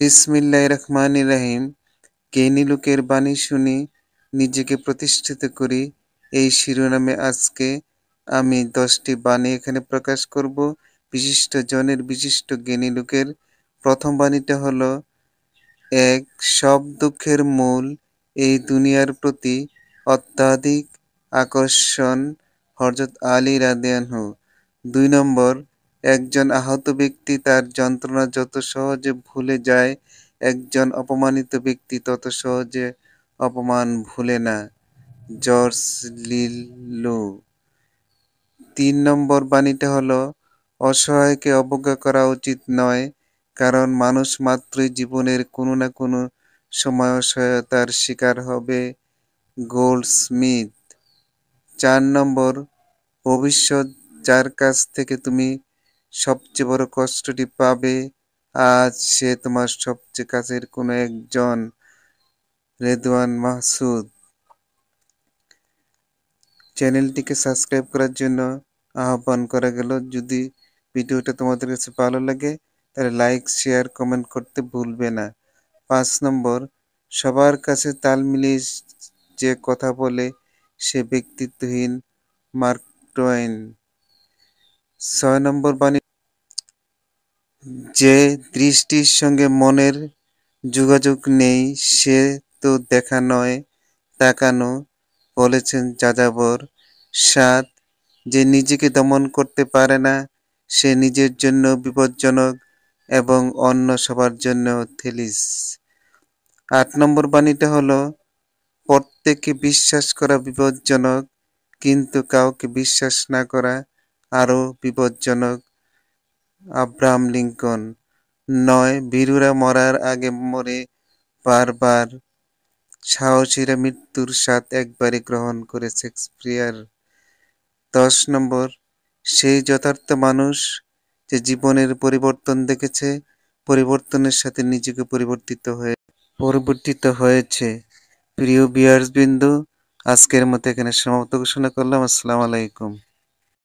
বিসমিল্লাহির রহমানির রহিম। জ্ঞানী লোকের বাণী শুনি, নিজেকে প্রতিষ্ঠিত করি, এই শিরোনামে আজকে আমি 10টি বাণী এখানে প্রকাশ করব বিশিষ্ট জনের, বিশিষ্ট জ্ঞানী লোকের। প্রথম বাণীটা হলো, এক, সব দুঃখের মূল এই দুনিয়ার প্রতি অত্যাধিক আকর্ষণ। হযরত আলী রাদিয়াল্লাহু আনহু। 2 নম্বর, একজন আহত ব্যক্তি তার যন্ত্রণা যত সহজে ভুলে যায়, একজন অপমানিত ব্যক্তি তত সহজে অপমান ভুলে না। জর্জ লিলো। 3 নম্বর বাণীটা হলো, অসহায়কে অবজ্ঞা করা উচিত নয়, কারণ মানুষ মাত্রই জীবনের কোনো না কোনো সময় অসহায়তার শিকার হবে। গোল্ডস্মিথ। 4 নম্বর, ভবিষ্যৎ যার কাছ থেকে তুমি সবচেয়ে বড় কষ্টটি পাবে, আজ সে তোমার সবচেয়ে কাছের কোনো একজন। রেদওয়ান মাহসুদ। চ্যানেলটিকে সাবস্ক্রাইব করার জন্য আহ্বান করা গেল। যদি ভিডিওটা তোমাদের কাছে ভালো লাগে তাহলে লাইক, শেয়ার, কমেন্ট করতে ভুলবে না। 5 নম্বর, সবার কাছে তাল মিলিয়ে যে কথা বলে সে ব্যক্তিত্বহীন। Mark two one. 6 নম্বর বাণী, যে দৃষ্টির সঙ্গে মনের যোগাযোগ নেই সে তো দেখা নয়, তাকানো, বলেছেন যাযাবর। 7, যে নিজেকে দমন করতে পারে না সে নিজের জন্য বিপজ্জনক এবং অন্য সবার জন্য থেলিস। 8 নম্বর বাণীটা হলো, প্রত্যেককে বিশ্বাস করা বিপজ্জনক, কিন্তু কাউকে বিশ্বাস না করা আরও বিপজ্জনক। Abraham Lincoln. 9, ভীরুরা মরার আগে মরে বারবার, সাহসীরা মৃত্যুর স্বাদ একবারই গ্রহণ করে। শেক্সপিয়ার। 10 নম্বর, সেই যথার্থ মানুষ যে জীবনের পরিবর্তন দেখেছে, পরিবর্তনের সাথে নিজেকে পরিবর্তিত হয়েছে। প্রিয় ভিউয়ার্স বিন্দু, আজকের মতো এখানে সমাপ্ত ঘোষণা করলাম। আসসালামু আলাইকুম।